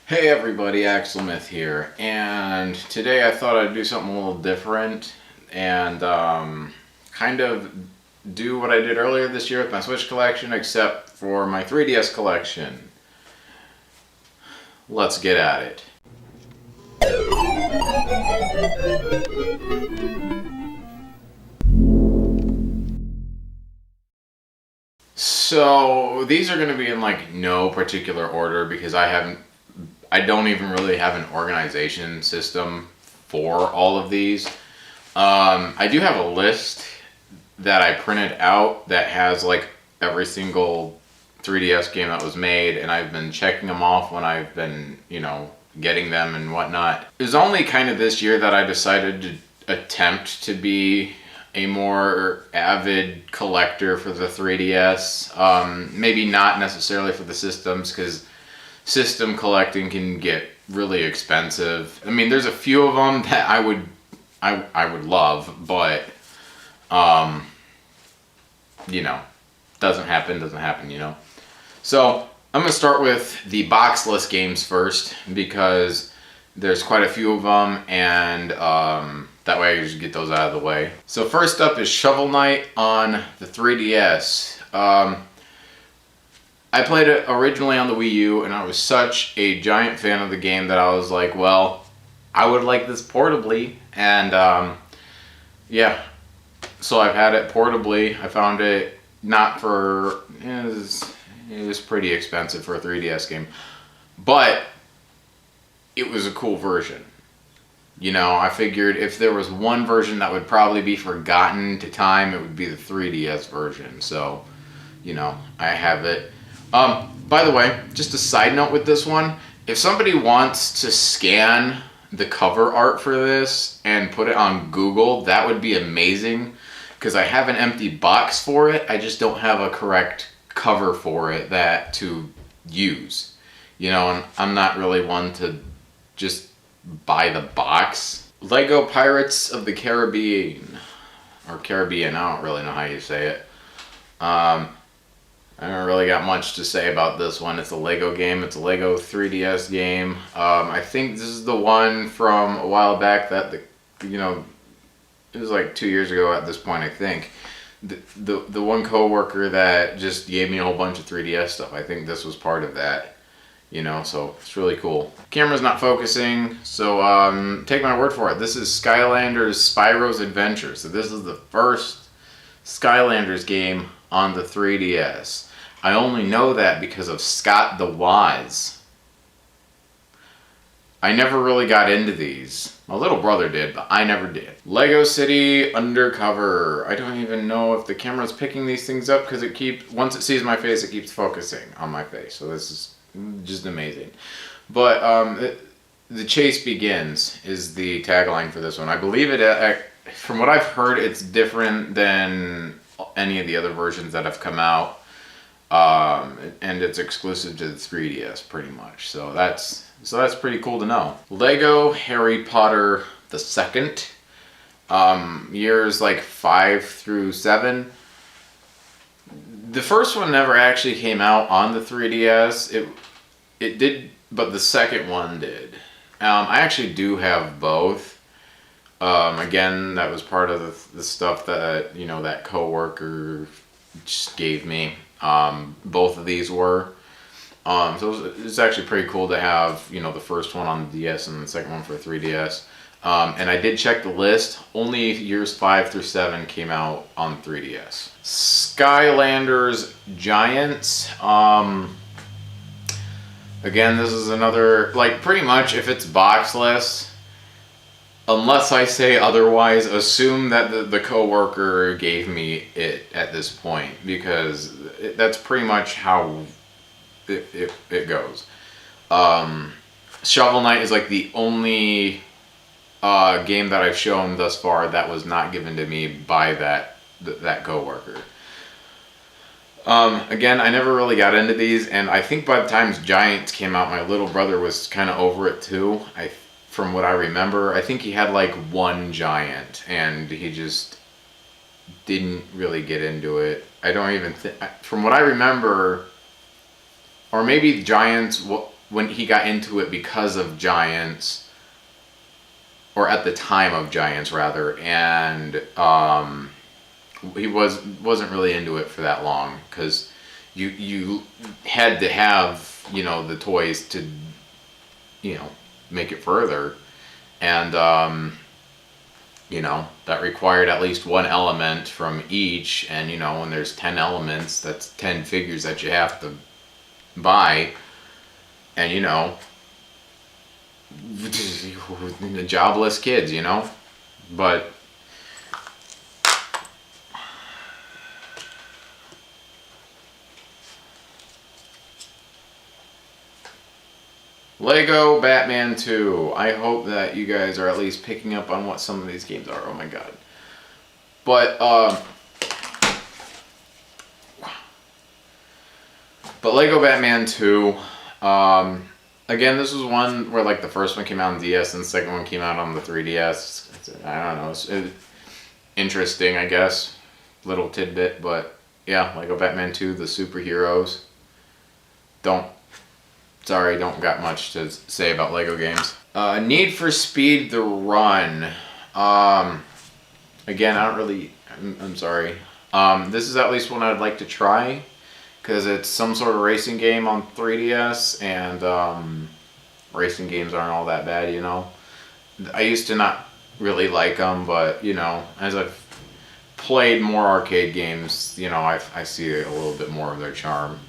Hey everybody, Axelmith here, and today I thought I'd do something a little different and kind of do what I did earlier this year with my Switch collection, except for my 3DS collection. Let's get at it. So these are going to be in like no particular order because I don't even really have an organization system for all of these. I do have a list that I printed out that has like every single 3DS game that was made, and I've been checking them off when I've been, getting them and whatnot. It was only kind of this year that I decided to attempt to be a more avid collector for the 3DS. Maybe not necessarily for the systems, because system collecting can get really expensive. I mean, there's a few of them that I would love, but um, doesn't happen. So I'm gonna start with the boxless games first because there's quite a few of them, and that way I just get those out of the way. So first up is Shovel Knight on the 3DS. I played it originally on the Wii U, and I was such a giant fan of the game that I was like, well, I would like this portably, and yeah, so I've had it portably. I found it not for it was pretty expensive for a 3DS game, but it was a cool version. I figured if there was one version that would probably be forgotten to time, it would be the 3DS version. So, I have it. By the way, just a side note with this one, if somebody wants to scan the cover art for this and put it on Google, that would be amazing, because I have an empty box for it. I just don't have a correct cover for it to use. And I'm not really one to just buy the box. Lego Pirates of the Caribbean, or Caribbean, I don't really know how you say it. I don't really got much to say about this one. It's a Lego game. It's a Lego 3DS game. I think this is the one from a while back that it was like 2 years ago at this point, I think. The one coworker that just gave me a whole bunch of 3DS stuff. I think this was part of that. So it's really cool. Camera's not focusing, so take my word for it. This is Skylanders Spyro's Adventure. So this is the first Skylanders game on the 3DS. I only know that because of Scott the Wise. I never really got into these. My little brother did, but I never did. Lego City Undercover. I don't even know if the camera's picking these things up, because once it sees my face, it keeps focusing on my face. So this is just amazing. But the chase begins is the tagline for this one. I believe from what I've heard, it's different than any of the other versions that have come out, and it's exclusive to the 3DS pretty much. So that's pretty cool to know. Lego Harry Potter the Second, years like 5 through 7. The first one never actually came out on the 3DS. It did, but the second one did. I actually do have both. Again, that was part of the stuff that that coworker just gave me. Both of these were. So it's actually pretty cool to have the first one on the DS and the second one for 3DS. And I did check the list. Only years 5 through 7 came out on 3DS. Skylanders Giants. Again, this is another, pretty much if it's boxless, unless I say otherwise, assume that the coworker gave me it at this point, because that's pretty much how it goes. Shovel Knight is like the only game that I've shown thus far that was not given to me by that coworker. Again, I never really got into these, and I think by the time Giants came out, my little brother was kind of over it too. From what I remember, I think he had like one Giant, and he just didn't really get into it. I don't even think, from what I remember, or maybe Giants when he got into it because of Giants, or at the time of Giants rather, and he wasn't really into it for that long because you had to have, you know, the toys to, you know, make it further, and you know, that required at least one element from each, and you know, when there's 10 elements, that's 10 figures that you have to buy, and you know, jobless kids, you know, but Lego Batman 2. I hope that you guys are at least picking up on what some of these games are. Oh my god. But Lego Batman 2, again, this was one where like the first one came out on DS and the second one came out on the 3DS. I don't know. It's interesting, I guess. Little tidbit, but yeah, Lego Batman 2, the superheroes. Don't got much to say about Lego games. Need for Speed The Run. Again, I'm sorry. This is at least one I'd like to try, because it's some sort of racing game on 3DS, and racing games aren't all that bad, you know. I used to not really like them, but, you know, as I've played more arcade games, you know, I see a little bit more of their charm.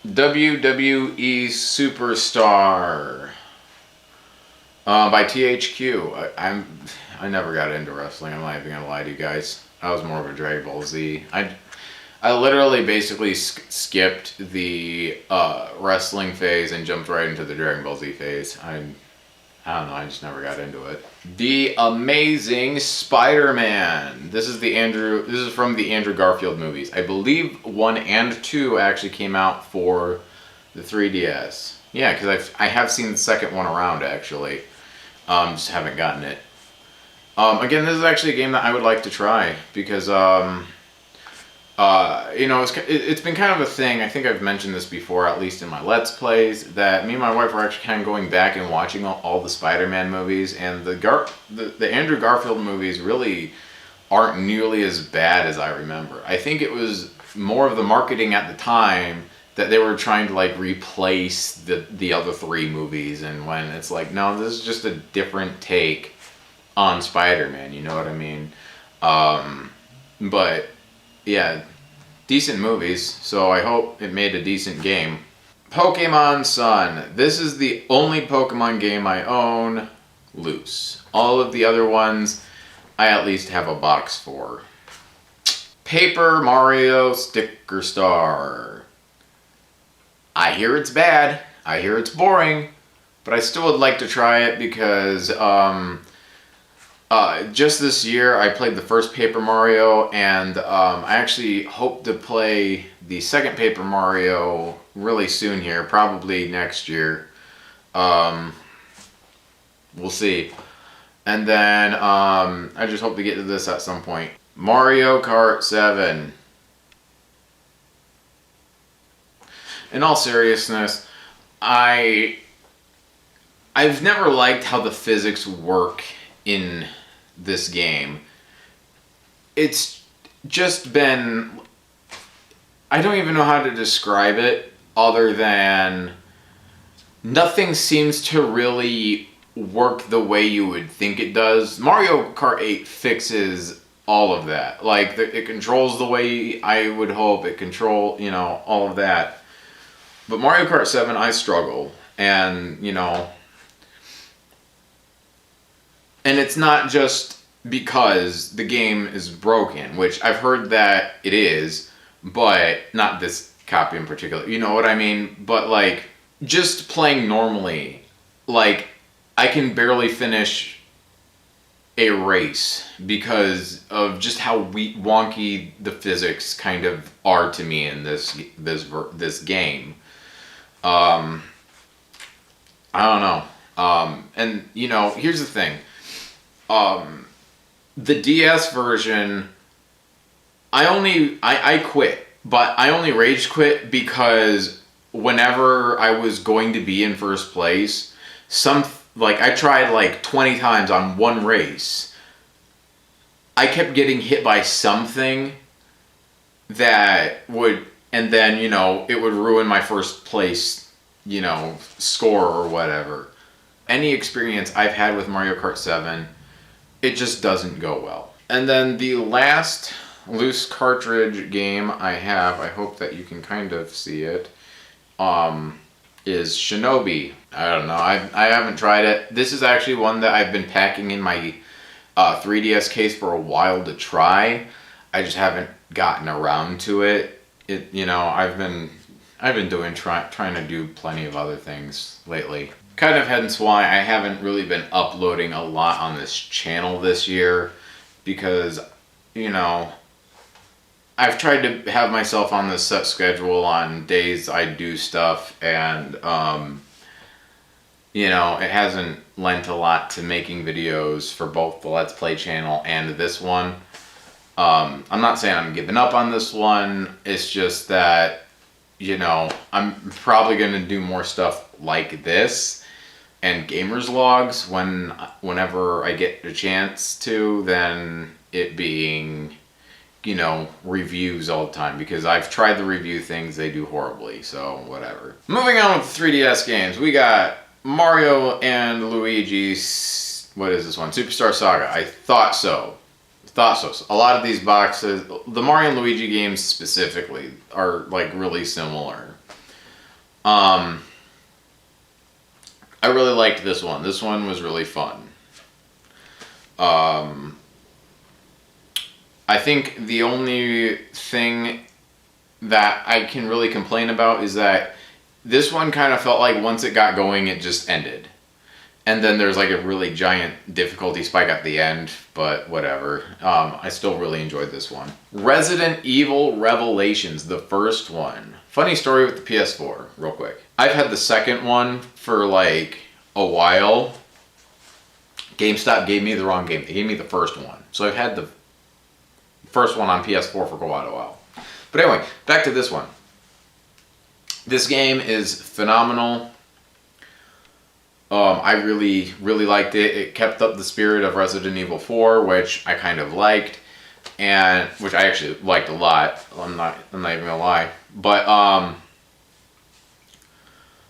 WWE Superstar by THQ. I never got into wrestling. I'm not even gonna lie to you guys. I was more of a Dragon Ball Z. I literally basically skipped the wrestling phase and jumped right into the Dragon Ball Z phase. I don't know, I just never got into it. The Amazing Spider-Man. This is from the Andrew Garfield movies. I believe 1 and 2 actually came out for the 3DS. Yeah, because I have seen the second one around actually. Just haven't gotten it. Again, this is actually a game that I would like to try because you know, it's been kind of a thing. I think I've mentioned this before, at least in my Let's Plays, that me and my wife are actually kind of going back and watching all the Spider-Man movies, and the Andrew Garfield movies really aren't nearly as bad as I remember. I think it was more of the marketing at the time that they were trying to like replace the other 3 movies, and when it's like, no, this is just a different take on Spider-Man, you know what I mean? But yeah, decent movies, so I hope it made a decent game. Pokemon Sun. This is the only Pokemon game I own loose. All of the other ones I at least have a box for. Paper Mario Sticker Star. I hear it's bad, I hear it's boring, but I still would like to try it because just this year, I played the first Paper Mario, and I actually hope to play the second Paper Mario really soon here, probably next year. We'll see. And then I just hope to get to this at some point. Mario Kart 7. In all seriousness, I've never liked how the physics work in this game. It's just been, I don't even know how to describe it other than nothing seems to really work the way you would think it does. Mario Kart 8 fixes all of that. Like, it controls the way I would hope it control, you know, all of that. But Mario Kart 7, I struggle. And, you know, and it's not just because the game is broken, which I've heard that it is, but not this copy in particular. You know what I mean? But like, just playing normally, like, I can barely finish a race because of just how wonky the physics kind of are to me in this game. I don't know. And you know, here's the thing. The DS version, I quit, but I only rage quit because whenever I was going to be in first place, I tried like 20 times on one race. I kept getting hit by something that would, and then, it would ruin my first place, score or whatever. Any experience I've had with Mario Kart 7, it just doesn't go well. And then the last loose cartridge game I have, I hope that you can kind of see it, is Shinobi. I don't know, I haven't tried it. This is actually one that I've been packing in my 3DS case for a while to try. I just haven't gotten around to it. I've been trying to do plenty of other things lately. Kind of hence why I haven't really been uploading a lot on this channel this year, because, I've tried to have myself on this set schedule on days I do stuff, and, it hasn't lent a lot to making videos for both the Let's Play channel and this one. I'm not saying I'm giving up on this one, it's just that, I'm probably going to do more stuff like this and gamers logs whenever I get a chance to, than it being, reviews all the time, because I've tried the review things, they do horribly, so whatever. Moving on with 3DS games, we got Mario and Luigi, what is this one? Superstar Saga. I thought so. A lot of these boxes, the Mario and Luigi games specifically, are like really similar. I really liked this one. This one was really fun. I think the only thing that I can really complain about is that this one kind of felt like once it got going, it just ended. And then there's like a really giant difficulty spike at the end, but whatever. I still really enjoyed this one. Resident Evil Revelations, the first one. Funny story with the PS4, real quick. I've had the second one for like a while. GameStop gave me the wrong game. They gave me the first one. So I've had the first one on PS4 for quite a while. But anyway, back to this one. This game is phenomenal. I really, really liked it. It kept up the spirit of Resident Evil 4, which I kind of liked, and which I actually liked a lot. I'm not even gonna lie. But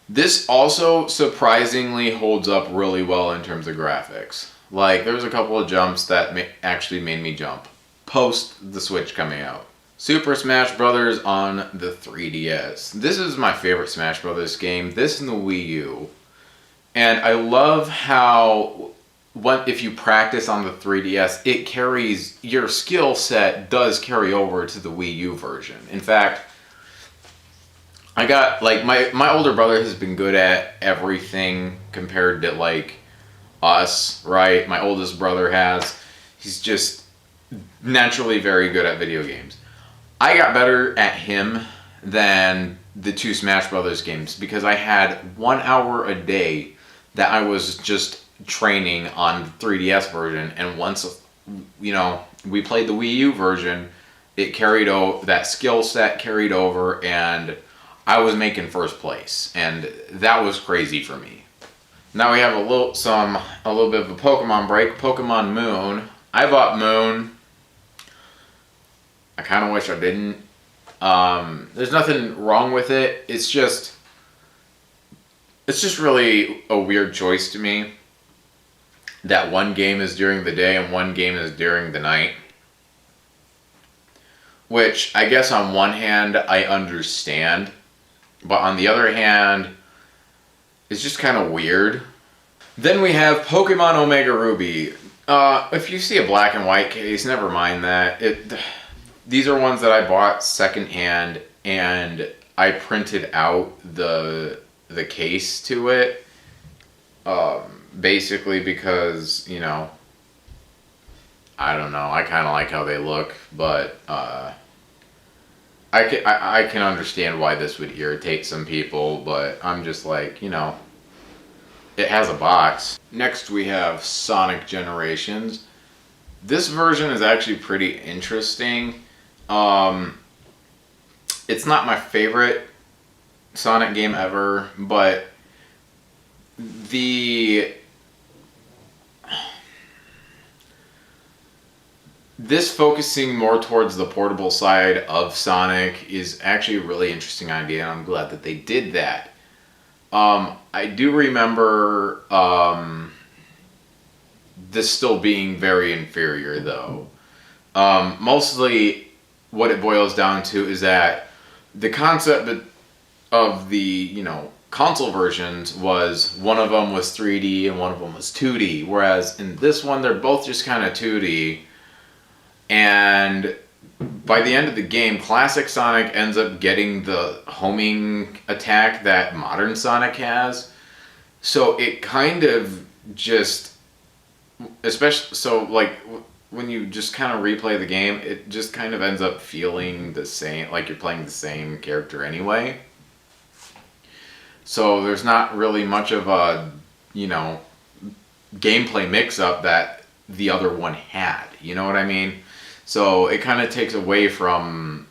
this also surprisingly holds up really well in terms of graphics. Like, there was a couple of jumps that actually made me jump post the Switch coming out. Super Smash Bros. On the 3DS. This is my favorite Smash Bros. Game. This and the Wii U. And I love how, if you practice on the 3DS, it carries, your skill set does carry over to the Wii U version. In fact, I got, like, my older brother has been good at everything compared to, like, us, right? My oldest brother has. He's just naturally very good at video games. I got better at him than the two Smash Brothers games because I had 1 hour a day that I was just training on the 3DS version, and once, we played the Wii U version, it carried over, that skill set carried over, and I was making first place, and that was crazy for me. Now we have a little bit of a Pokemon break. Pokemon Moon. I bought Moon. I kind of wish I didn't. There's nothing wrong with it. It's just really a weird choice to me that one game is during the day and one game is during the night. Which I guess on one hand I understand, but on the other hand, it's just kind of weird. Then we have Pokemon Omega Ruby. If you see a black and white case, never mind that. These are ones that I bought secondhand, and I printed out the case to it, basically because, I don't know, I kind of like how they look, but I can understand why this would irritate some people, but I'm just like, it has a box. Next we have Sonic Generations. This version is actually pretty interesting. It's not my favorite Sonic game ever, but the this focusing more towards the portable side of Sonic is actually a really interesting idea, and I'm glad that they did that. I do remember this still being very inferior, though. Mostly, what it boils down to is that the concept of the console versions was one of them was 3D and one of them was 2D, whereas in this one they're both just kind of 2D. And by the end of the game, classic Sonic ends up getting the homing attack that modern Sonic has. So it kind of just, especially, so like when you just kind of replay the game, it just kind of ends up feeling the same, like you're playing the same character anyway. So there's not really much of a, gameplay mix-up that the other one had. You know what I mean? So it kind of takes away from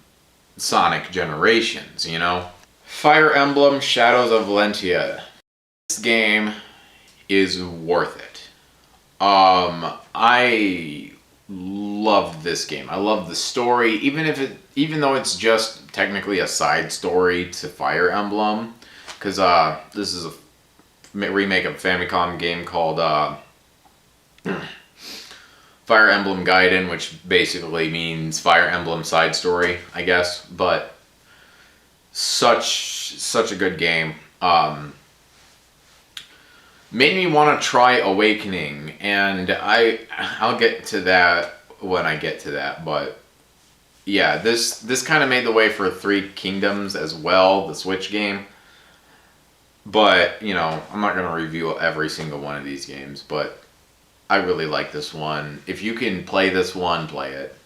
Sonic Generations, Fire Emblem Shadows of Valentia. This game is worth it. I loved this game. I love the story, even though it's just technically a side story to Fire Emblem, because this is a remake of a Famicom game called Fire Emblem Gaiden, which basically means Fire Emblem side story, I guess. But such a good game. Made me want to try Awakening, and I'll get to that when I get to that. But yeah, this kind of made the way for Three Kingdoms as well, the Switch game. But I'm not gonna review every single one of these games, but I really like this one. If you can play this one, play it.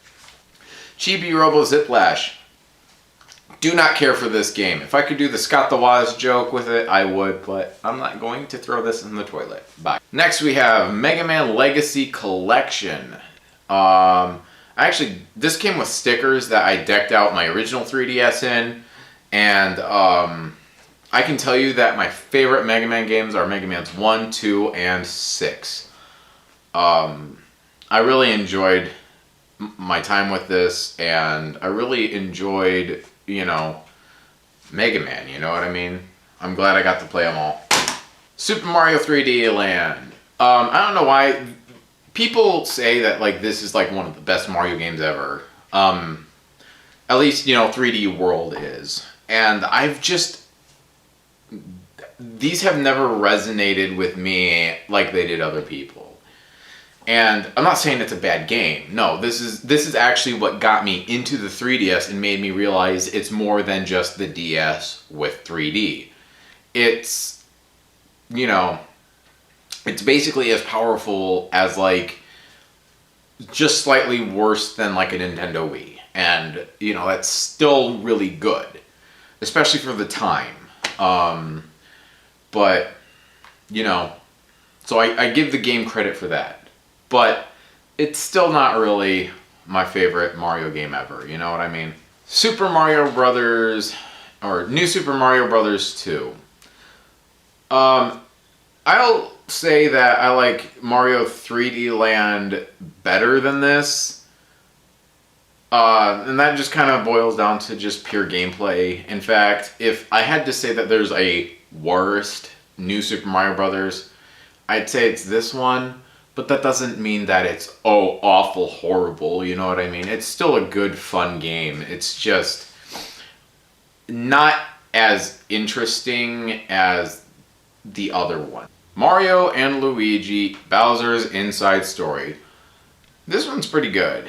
Chibi Robo Ziplash. Do not care for this game. If I could do the Scott the Woz joke with it, I would, but I'm not going to throw this in the toilet. Bye. Next we have Mega Man Legacy Collection. Actually, this came with stickers that I decked out my original 3DS in, and I can tell you that my favorite Mega Man games are Mega Man's 1, 2, and 6. I really enjoyed my time with this, and I really enjoyed, Mega Man, you know what I mean? I'm glad I got to play them all. Super Mario 3D Land. I don't know why people say that this is one of the best Mario games ever. At least, 3D World is. And these have never resonated with me like they did other people. And I'm not saying it's a bad game. No, this is actually what got me into the 3DS and made me realize it's more than just the DS with 3D. It's, it's basically as powerful as just slightly worse than a Nintendo Wii. And, that's still really good, especially for the time. But, so I give the game credit for that. But it's still not really my favorite Mario game ever, you know what I mean? Super Mario Brothers, or New Super Mario Brothers 2. I'll say that I like Mario 3D Land better than this. And that just kind of boils down to just pure gameplay. In fact, if I had to say that there's a worst New Super Mario Brothers, I'd say it's this one. But that doesn't mean that it's, awful, horrible, you know what I mean? It's still a good, fun game. It's just not as interesting as the other one. Mario and Luigi, Bowser's Inside Story. This one's pretty good.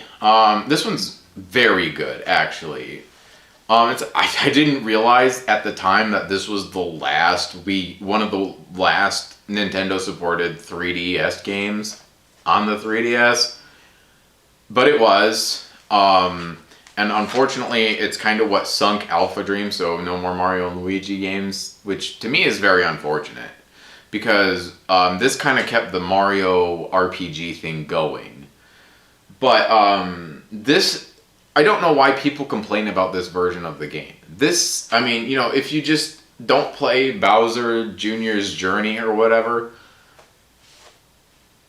This one's very good, actually. I didn't realize at the time that this was one of the last Nintendo supported 3DS games on the 3DS, but it was, and unfortunately it's kind of what sunk Alpha Dream, so no more Mario and Luigi games, which to me is very unfortunate, because this kind of kept the Mario RPG thing going. But I don't know why people complain about this version of the game. If you just don't play Bowser Jr.'s Journey or whatever,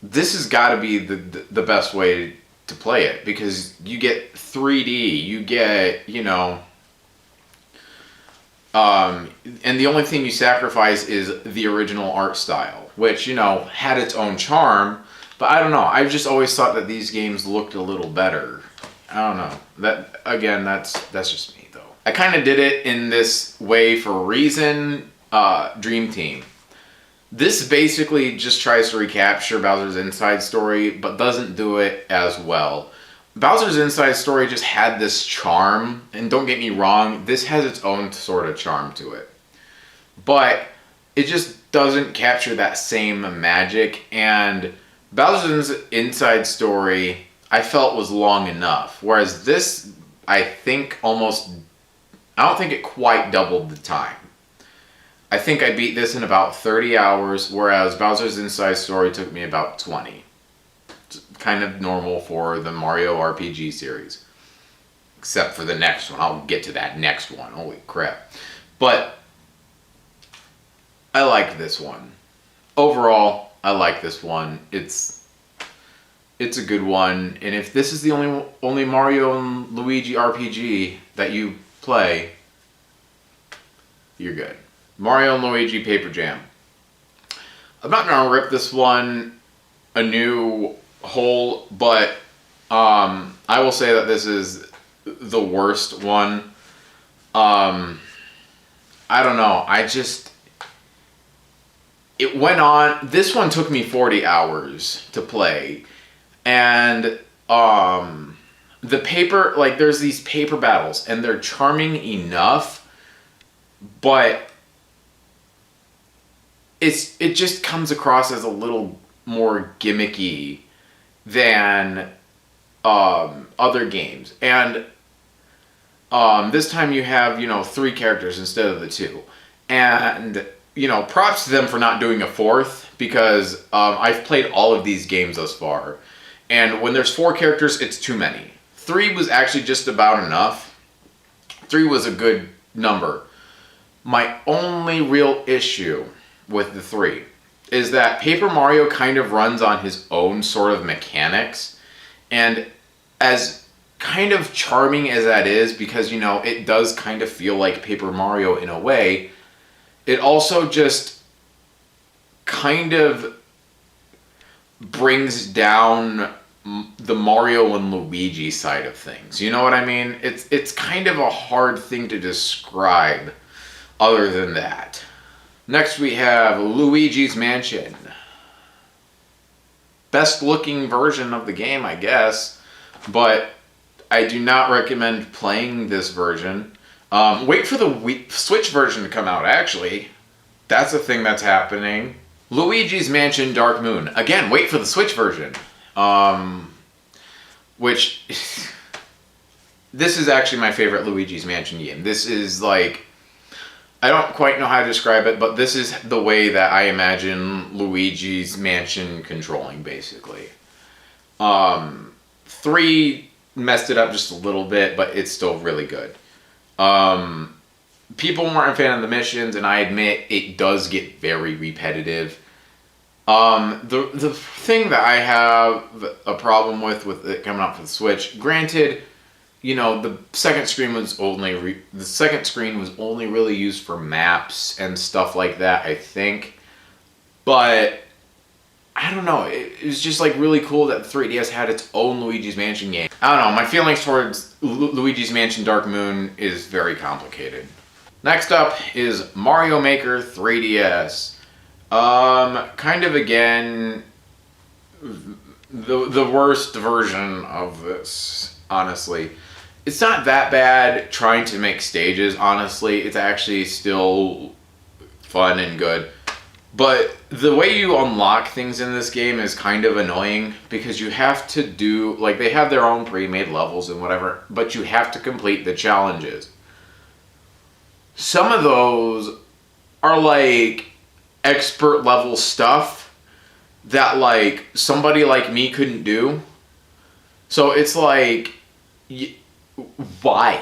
this has got to be the best way to play it, because you get 3D, you get, you know, and the only thing you sacrifice is the original art style, which, you know, had its own charm, but I don't know. I've just always thought that these games looked a little better. I don't know. That, again, that's just me, though. I kind of did it in this way for a reason. Dream Team. This basically just tries to recapture Bowser's Inside Story, but doesn't do it as well. Bowser's Inside Story just had this charm, and don't get me wrong, this has its own sort of charm to it. But it just doesn't capture that same magic, and Bowser's Inside Story, I felt, was long enough. Whereas this, I don't think it quite doubled the time. I think I beat this in about 30 hours, whereas Bowser's Inside Story took me about 20. It's kind of normal for the Mario RPG series. Except for the next one. I'll get to that next one. Holy crap. But I like this one. Overall, I like this one. It's a good one. And if this is the only Mario and Luigi RPG that you play, you're good. Mario and Luigi Paper Jam. I'm not going to rip this one a new hole, but I will say that this is the worst one. I don't know. It went on. This one took me 40 hours to play. And there's these paper battles, and they're charming enough, but it just comes across as a little more gimmicky than other games. And this time you have, you know, 3 characters instead of the 2. And, you know, props to them for not doing a 4th, because I've played all of these games thus far. And when there's 4 characters, it's too many. 3 was actually just about enough. 3 was a good number. My only real issue with the 3 is that Paper Mario kind of runs on his own sort of mechanics, and as kind of charming as that is, because, you know, it does kind of feel like Paper Mario in a way, it also just kind of brings down the Mario and Luigi side of things. You know what I mean? It's kind of a hard thing to describe other than that. Next we have Luigi's Mansion. Best looking version of the game, I guess, but I do not recommend playing this version. Wait for the Switch version to come out, actually. That's a thing that's happening. Luigi's Mansion Dark Moon. Again, wait for the Switch version. Which, this is actually my favorite Luigi's Mansion game. This is like, I don't quite know how to describe it, but this is the way that I imagine Luigi's Mansion controlling, basically. 3 messed it up just a little bit, but it's still really good. People weren't a fan of the missions, and I admit it does get very repetitive. The thing that I have a problem with it coming out for the Switch, granted, you know, the second screen was only really used for maps and stuff like that, I think. But I don't know, it was just like really cool that the 3DS had its own Luigi's Mansion game. I don't know, my feelings towards Luigi's Mansion Dark Moon is very complicated. Next up is Mario Maker 3DS. Kind of again, the worst version of this, honestly. It's not that bad trying to make stages, honestly. It's actually still fun and good. But the way you unlock things in this game is kind of annoying, because you have to do, like, they have their own pre-made levels and whatever, but you have to complete the challenges. Some of those are like expert level stuff that like somebody like me couldn't do. So it's like, why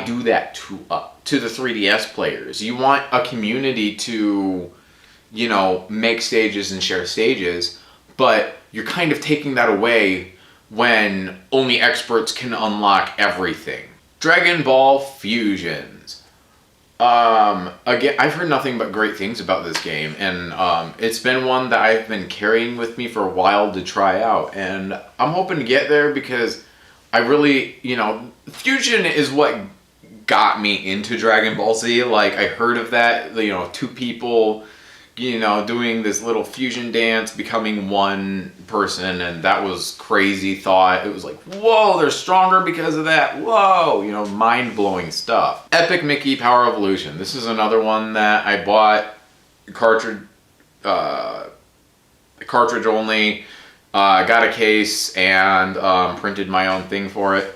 do that to us? to the 3DS players. You want a community to, you know, make stages and share stages, but you're kind of taking that away when only experts can unlock everything. Dragon Ball Fusions. Again, I've heard nothing but great things about this game, and it's been one that I've been carrying with me for a while to try out, and I'm hoping to get there because I really, you know, Fusion is what got me into Dragon Ball Z. Like, I heard of that, you know, two people, you know, doing this little fusion dance, becoming one person, and that was crazy thought. It was like, whoa, they're stronger because of that. Whoa, you know, mind-blowing stuff. Epic Mickey Power Evolution. This is another one that I bought cartridge only, got a case, and printed my own thing for it.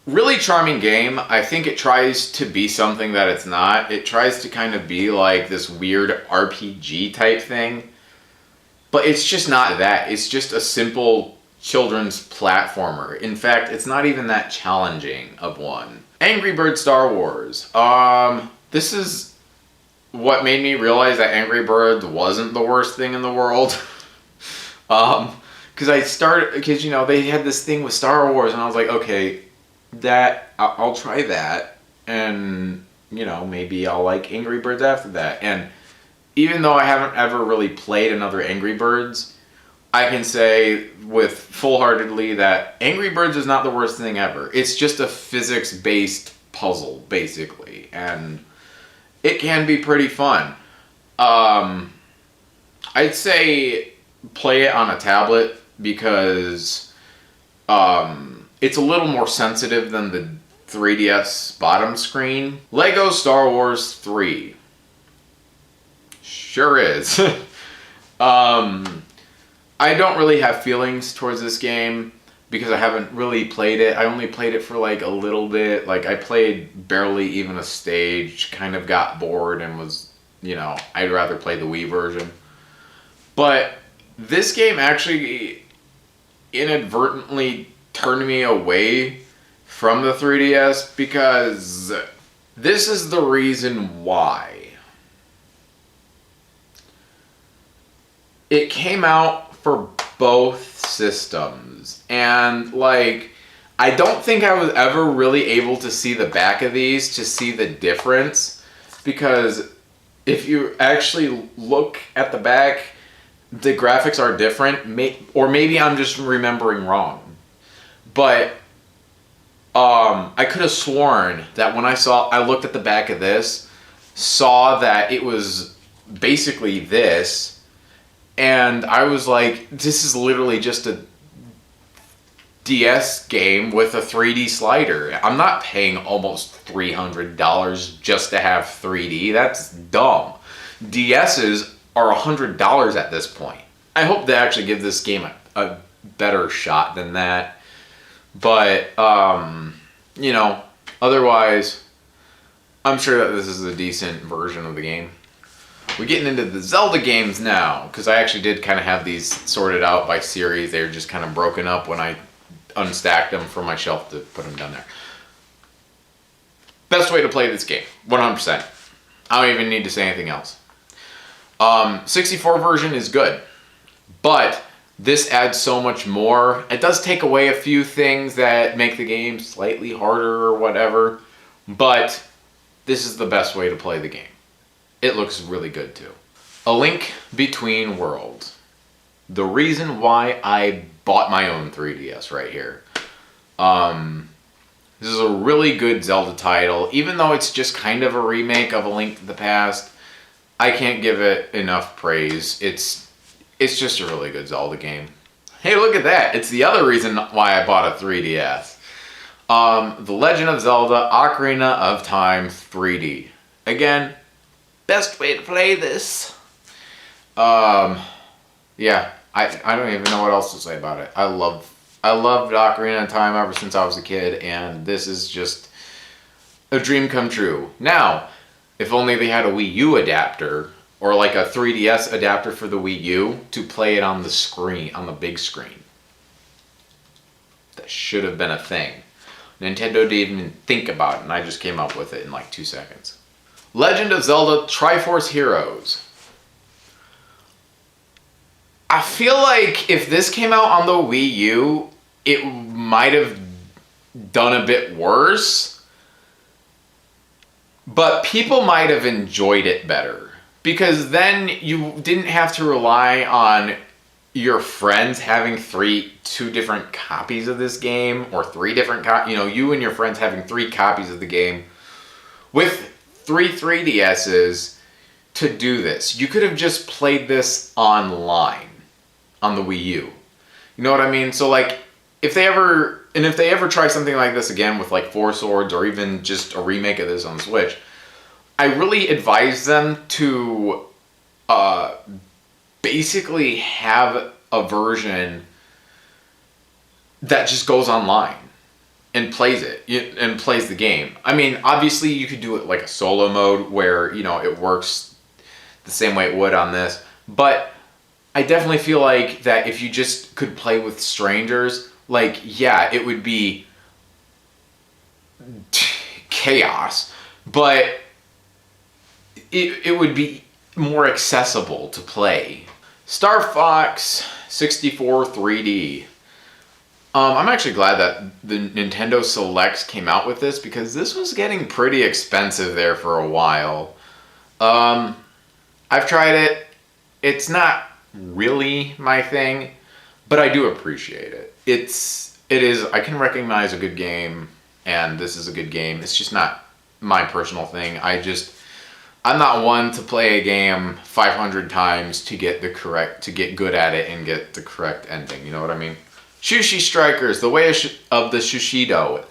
Really charming game. I think it tries to be something that it's not. It tries to kind of be like this weird RPG type thing. But it's just not that. It's just a simple children's platformer. In fact, it's not even that challenging of one. Angry Birds Star Wars. This is what made me realize that Angry Birds wasn't the worst thing in the world. Because you know, they had this thing with Star Wars, and I was like, okay, I'll try that, and you know, maybe I'll like Angry Birds after that. And even though I haven't ever really played another Angry Birds, I can say with full-heartedly that Angry Birds is not the worst thing ever. It's just a physics-based puzzle, basically, and it can be pretty fun. I'd say play it on a tablet because it's a little more sensitive than the 3DS bottom screen. Lego Star Wars 3. Sure is. I don't really have feelings towards this game because I haven't really played it. I only played it for like a little bit. Like, I played barely even a stage, kind of got bored and was, you know, I'd rather play the Wii version. But this game actually inadvertently turned me away from the 3DS because this is the reason why. It came out for both systems, and like, I don't think I was ever really able to see the back of these to see the difference, because if you actually look at the back, the graphics are different, or maybe I'm just remembering wrong. But I could have sworn that when I looked at the back of this, saw that it was basically this, and I was like, this is literally just a DS game with a 3D slider. I'm not paying almost $300 just to have 3D. That's dumb. DS's are $100 at this point. I hope they actually give this game a better shot than that. But, you know, otherwise, I'm sure that this is a decent version of the game. We're getting into the Zelda games now, because I actually did kind of have these sorted out by series. They were just kind of broken up when I unstacked them from my shelf to put them down there. Best way to play this game, 100%. I don't even need to say anything else. 64 version is good, but this adds so much more. It does take away a few things that make the game slightly harder or whatever, but this is the best way to play the game. It looks really good too. A Link Between Worlds. The reason why I bought my own 3DS right here. This is a really good Zelda title. Even though it's just kind of a remake of A Link to the Past, I can't give it enough praise. It's just a really good Zelda game. Hey, look at that. It's the other reason why I bought a 3DS. The Legend of Zelda Ocarina of Time 3D. Again, best way to play this. Yeah, I don't even know what else to say about it. I loved Ocarina of Time ever since I was a kid, and this is just a dream come true. Now, if only they had a Wii U adapter, or like a 3DS adapter for the Wii U, to play it on the screen, on the big screen. That should have been a thing. Nintendo didn't even think about it, and I just came up with it in like 2 seconds. Legend of Zelda Triforce Heroes. I feel like if this came out on the Wii U, it might have done a bit worse, but people might have enjoyed it better, because then you didn't have to rely on your friends having two different copies of this game, or three different you and your friends having 3 copies of the game with 3 3DSs to do this. You could have just played this online on the Wii U. You know what I mean? So like, if they ever try something like this again with like 4 Swords, or even just a remake of this on Switch, I really advise them to basically have a version that just goes online and plays the game. I mean, obviously you could do it like a solo mode where, it works the same way it would on this, but I definitely feel like that if you just could play with strangers, like, yeah, it would be chaos, but it would be more accessible to play. Star Fox 64 3D. I'm actually glad that the Nintendo Selects came out with this, because this was getting pretty expensive there for a while. I've tried it. It's not really my thing, but I do appreciate it. It is, I can recognize a good game, and this is a good game. It's just not my personal thing. I'm not one to play a game 500 times to get good at it and get the correct ending. You know what I mean? Sushi Strikers, The Way of the Shushido.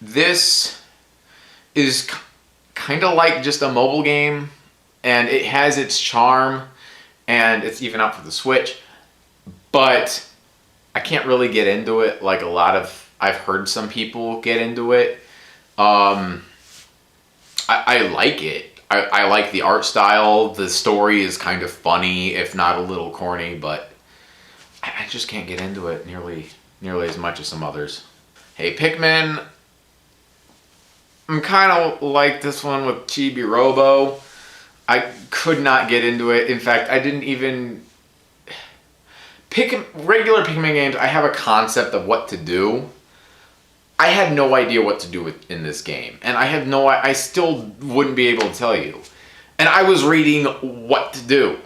This is kind of like just a mobile game, and it has its charm, and it's even out for the Switch, but I can't really get into it like I've heard some people get into it. I like it. I like the art style. The story is kind of funny, if not a little corny, but I just can't get into it nearly as much as some others. Hey, Pikmin. I'm kind of like this one with Chibi Robo. I could not get into it. In fact, I didn't even... Regular Pikmin games, I have a concept of what to do. I had no idea what to do in this game, and I still wouldn't be able to tell you. And I was reading what to do.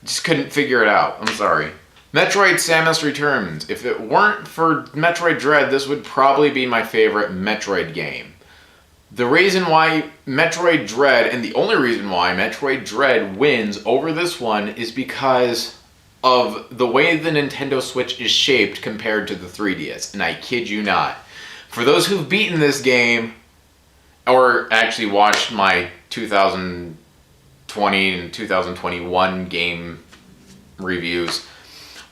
Just couldn't figure it out. I'm sorry. Metroid Samus Returns. If it weren't for Metroid Dread, this would probably be my favorite Metroid game. The reason why Metroid Dread, and the only reason why Metroid Dread wins over this one, is because of the way the Nintendo Switch is shaped compared to the 3DS, and I kid you not. For those who've beaten this game, or actually watched my 2020 and 2021 game reviews,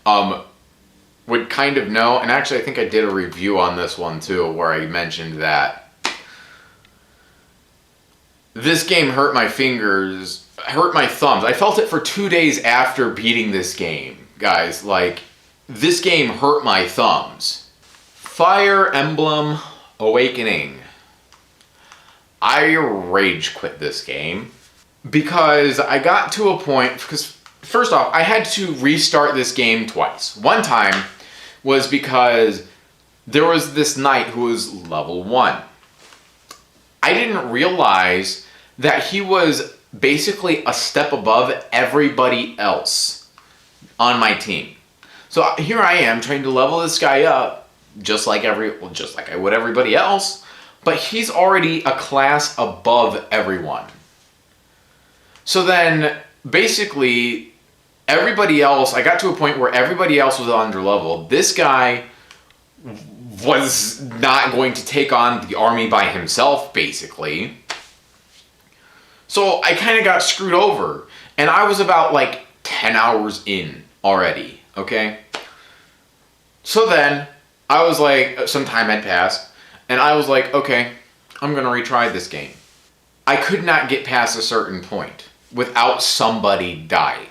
would kind of know, and actually I think I did a review on this one too, where I mentioned that this game hurt my fingers, hurt my thumbs. I felt it for 2 days after beating this game, guys. Like, this game hurt my thumbs. Fire Emblem Awakening. I rage quit this game because I got to a point, because first off, I had to restart this game twice. One time was because there was this knight who was level 1. I didn't realize that he was basically a step above everybody else on my team. So here I am trying to level this guy up just like I would everybody else, but he's already a class above everyone. So then basically everybody else, I got to a point where everybody else was underleveled. This guy was not going to take on the army by himself, basically. So I kind of got screwed over, and I was about like 10 hours in already, okay? So then I was like, some time had passed, and I was like, okay, I'm gonna retry this game. I could not get past a certain point without somebody dying.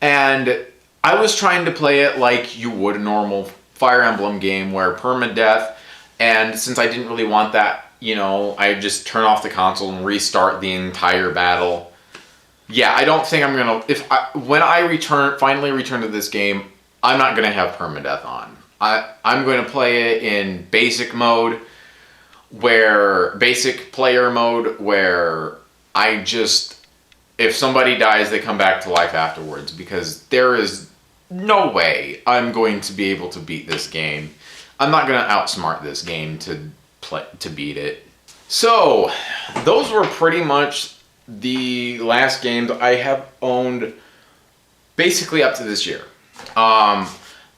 And I was trying to play it like you would a normal Fire Emblem game where permadeath, and since I didn't really want that, you know, I just turn off the console and restart the entire battle. Yeah, I don't think I'm gonna, when I finally return to this game, I'm not gonna have permadeath on. I'm going to play it in basic player mode, where if somebody dies, they come back to life afterwards, because there is no way I'm going to be able to beat this game. I'm not going to outsmart this game to beat it. So, those were pretty much the last games I have owned basically up to this year.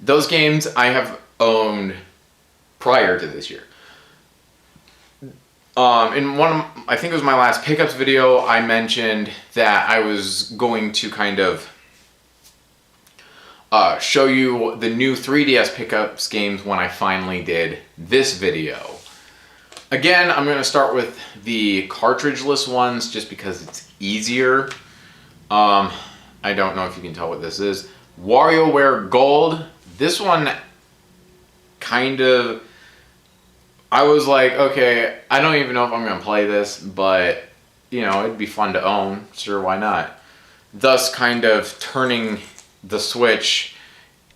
Those games I have owned prior to this year. In I think it was my last pickups video, I mentioned that I was going to kind of show you the new 3DS pickups games when I finally did this video. Again, I'm going to start with the cartridgeless ones just because it's easier. I don't know if you can tell what this is. WarioWare Gold. This one kind of, I was like, okay, I don't even know if I'm going to play this, but, you know, it'd be fun to own. Sure, why not? Thus kind of turning the Switch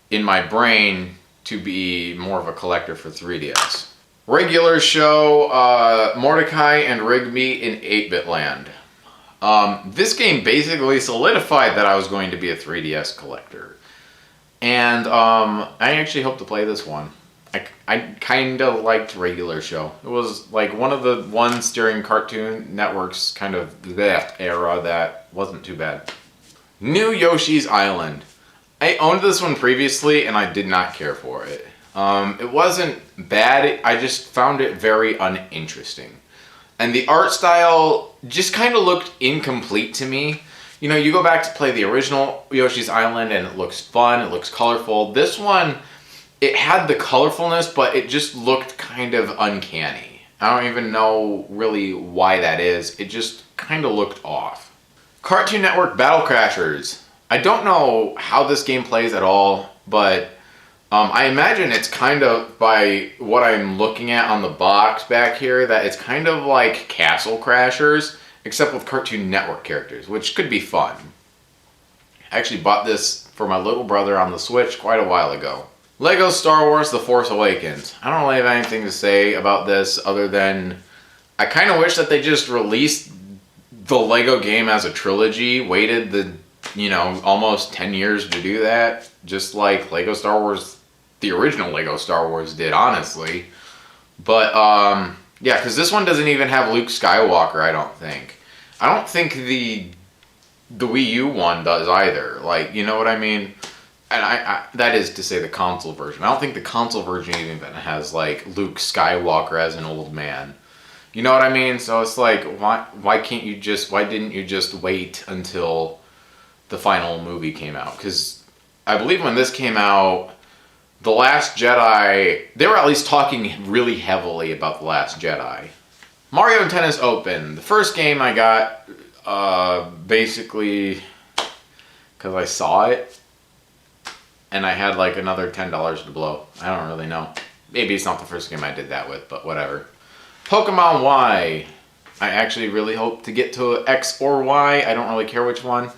in my brain to be more of a collector for 3DS. Regular show, Mordecai and Rigby in 8-Bit Land. This game basically solidified that I was going to be a 3DS collector. And I actually hope to play this one. I kind of liked Regular Show. It was like one of the ones during Cartoon Network's kind of that era that wasn't too bad. New Yoshi's Island. I owned this one previously and I did not care for it. It wasn't bad, I just found it very uninteresting. And the art style just kind of looked incomplete to me. You know, you go back to play the original Yoshi's Island and it looks fun, it looks colorful. This one, it had the colorfulness, but it just looked kind of uncanny. I don't even know really why that is. It just kind of looked off. Cartoon Network Battle Crashers. I don't know how this game plays at all, but I imagine it's kind of, by what I'm looking at on the box back here, that it's kind of like Castle Crashers, except with Cartoon Network characters, which could be fun. I actually bought this for my little brother on the Switch quite a while ago. Lego Star Wars The Force Awakens. I don't really have anything to say about this other than I kind of wish that they just released the Lego game as a trilogy, waited the, you know, almost 10 years to do that, just like Lego Star Wars, the original Lego Star Wars did, honestly. But, yeah, because this one doesn't even have Luke Skywalker, I don't think. I don't think the Wii U one does either. Like, you know what I mean? And I that is to say the console version. I don't think the console version even has, like, Luke Skywalker as an old man. You know what I mean? So it's like, why didn't you just wait until the final movie came out? Because I believe when this came out, The Last Jedi, they were at least talking really heavily about The Last Jedi. Mario Tennis Open. The first game I got, basically, because I saw it, and I had like another $10 to blow. I don't really know. Maybe it's not the first game I did that with, but whatever. Pokemon Y. I actually really hope to get to X or Y. I don't really care which one.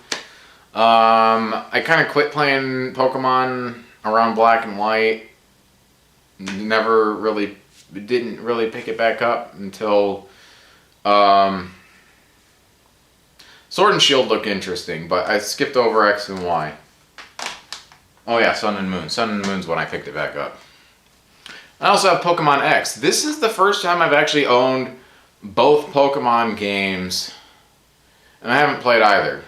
I kind of quit playing Pokemon around Black and White. Didn't really pick it back up until Sword and Shield looked interesting, but I skipped over X and Y. Oh yeah, Sun and Moon. Sun and Moon's when I picked it back up. I also have Pokemon X. This is the first time I've actually owned both Pokemon games, and I haven't played either.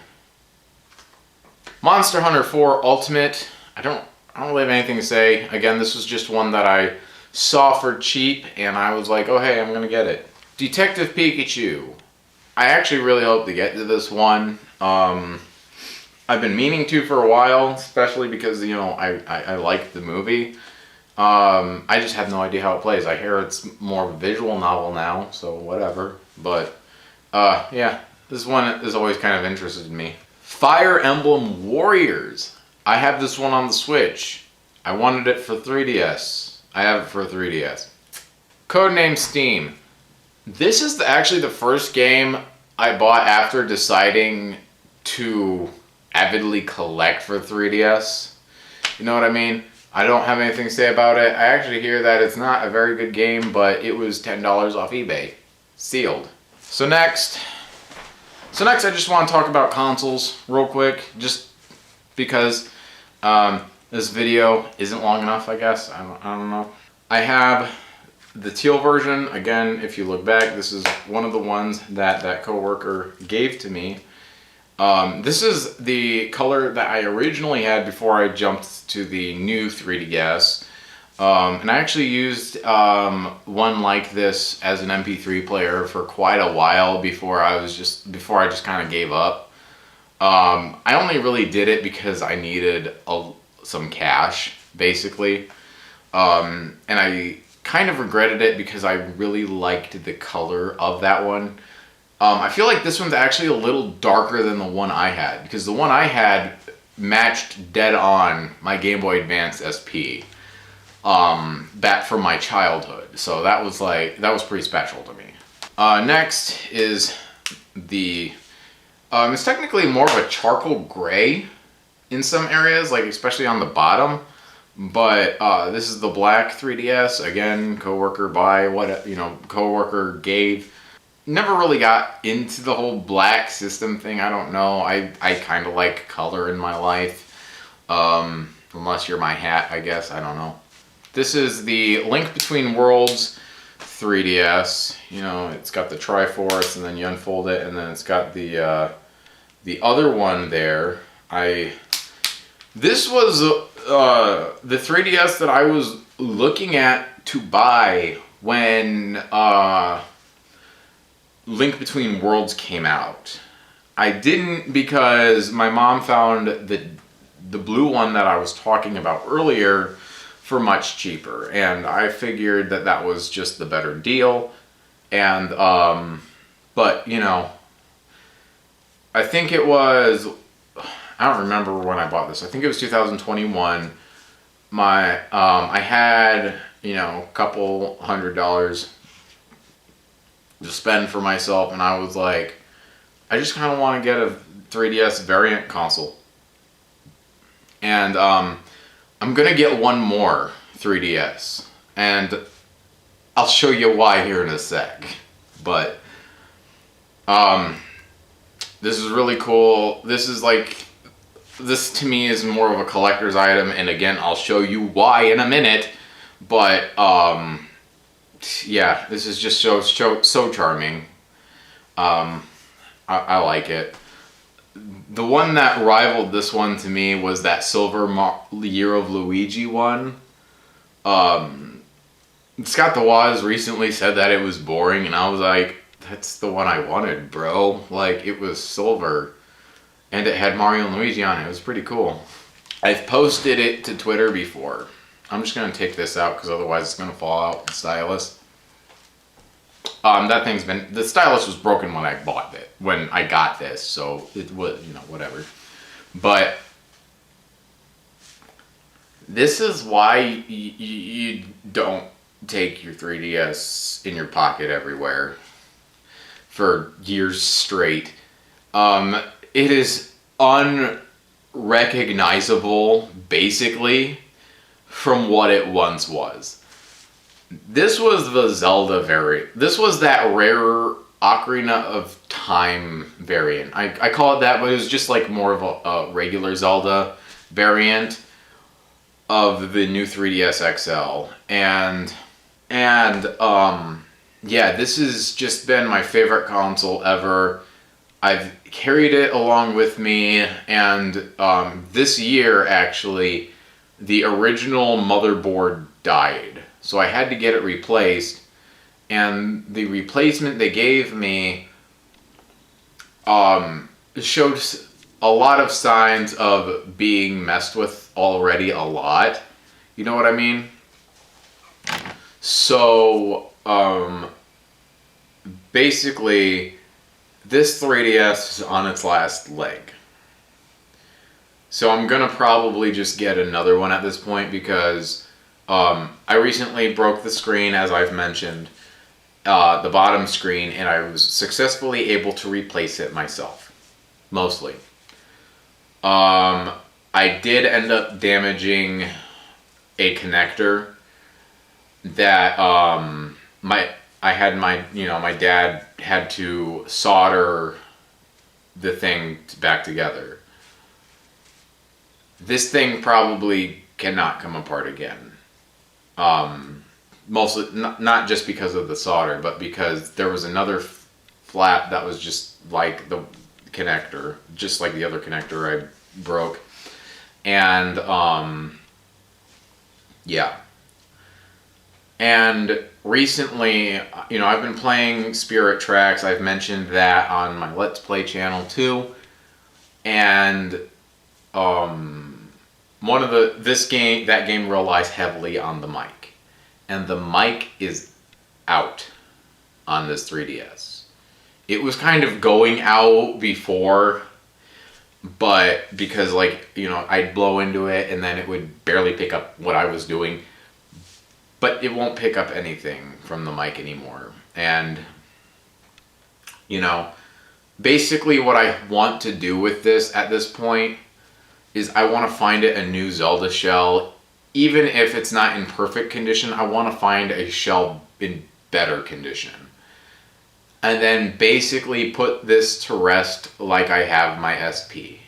Monster Hunter 4 Ultimate. I don't really have anything to say. Again, this was just one that I saw for cheap, and I was like, oh hey, I'm gonna get it. Detective Pikachu. I actually really hope to get to this one. I've been meaning to for a while, especially because, you know, I like the movie. I just have no idea how it plays. I hear it's more of a visual novel now, so whatever. But, yeah, this one has always kind of interested me. Fire Emblem Warriors. I have this one on the Switch. I wanted it for 3DS. I have it for 3DS. Codename Steam. This is actually the first game I bought after deciding to avidly collect for 3DS. You know what I mean? I don't have anything to say about it. I actually hear that it's not a very good game, but it was $10 off eBay. Sealed. So next I just want to talk about consoles real quick, just because this video isn't long enough, I guess. I don't know. I have the teal version. Again, if you look back, this is one of the ones that coworker gave to me. This is the color that I originally had before I jumped to the new 3DS. And I actually used one like this as an MP3 player for quite a while before I just kind of gave up. I only really did it because I needed some cash, basically. And I kind of regretted it because I really liked the color of that one. I feel like this one's actually a little darker than the one I had, because the one I had matched dead on my Game Boy Advance SP back from my childhood. So that was pretty special to me. Next is the it's technically more of a charcoal gray in some areas, like especially on the bottom. But this is the black 3DS. Again, coworker gave. Never really got into the whole black system thing. I don't know. I kind of like color in my life. Unless you're my hat, I guess. I don't know. This is the Link Between Worlds 3DS. You know, it's got the Triforce, and then you unfold it, and then it's got the other one there. This was the 3DS that I was looking at to buy when Link Between Worlds came out. I didn't, because my mom found the blue one that I was talking about earlier for much cheaper, and I figured that was just the better deal. And but you know, I think it was, I don't remember when I bought this. I think it was 2021. I had, you know, a couple $100 to spend for myself, and I was like, I just kind of want to get a 3DS variant console. And I'm gonna get one more 3DS, and I'll show you why here in a sec. But this is really cool. This to me is more of a collector's item, and again, I'll show you why in a minute. But yeah, this is just so charming. I like it. The one that rivaled this one to me was that Silver Year of Luigi one. Scott DeWaz recently said that it was boring, and I was like, that's the one I wanted, bro. Like, it was silver, and it had Mario and Luigi on it. It was pretty cool. I've posted it to Twitter before. I'm just going to take this out, because otherwise it's going to fall out, the stylus. The stylus was broken when I bought it, when I got this, so it was, you know, whatever. But this is why you don't take your 3DS in your pocket everywhere for years straight. It is unrecognizable, basically, from what it once was. This was the Zelda variant. This was that rare Ocarina of Time variant. I call it that, but it was just like more of a regular Zelda variant of the new 3DS XL. And yeah, this has just been my favorite console ever. I've carried it along with me, and this year, actually, the original motherboard died. So I had to get it replaced, and the replacement they gave me showed a lot of signs of being messed with already a lot. You know what I mean? So, basically, this 3DS is on its last leg. So I'm gonna probably just get another one at this point because I recently broke the screen, as I've mentioned, the bottom screen, and I was successfully able to replace it myself, mostly. I did end up damaging a connector that my dad had to solder the thing back together. This thing probably cannot come apart again. Mostly not just because of the solder, but because there was another flap that was just like the connector, just like the other connector I broke. And yeah. And recently, I've been playing Spirit Tracks. I've mentioned that on my Let's Play channel too. And that game relies heavily on the mic. And the mic is out on this 3DS. It was kind of going out before, but because I'd blow into it and then it would barely pick up what I was doing. But it won't pick up anything from the mic anymore. And, basically what I want to do with this at this point is I want to find it a new Zelda shell. Even if it's not in perfect condition, I want to find a shell in better condition. And then basically put this to rest like I have my SP.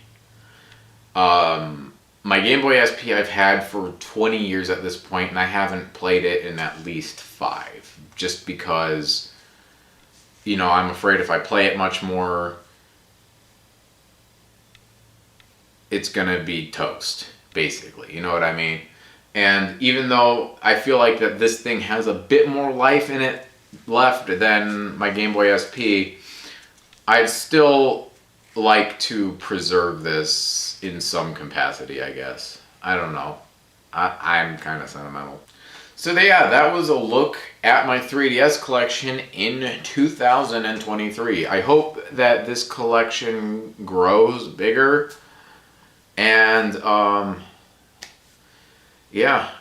My Game Boy SP I've had for 20 years at this point, and I haven't played it in at least 5. Just because, I'm afraid if I play it much more, it's gonna be toast, basically. You know what I mean? And even though I feel like that this thing has a bit more life in it left than my Game Boy SP, I'd still like to preserve this in some capacity, I guess. I don't know. I'm kind of sentimental. So yeah, that was a look at my 3DS collection in 2023. I hope that this collection grows bigger. And yeah,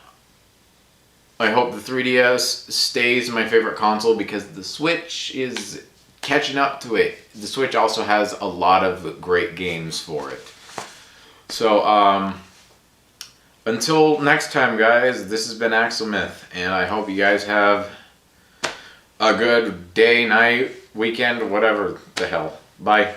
I hope the 3DS stays my favorite console because the Switch is catching up to it. The Switch also has a lot of great games for it. So, until next time, guys, this has been Axelmyth, and I hope you guys have a good day, night, weekend, whatever the hell. Bye.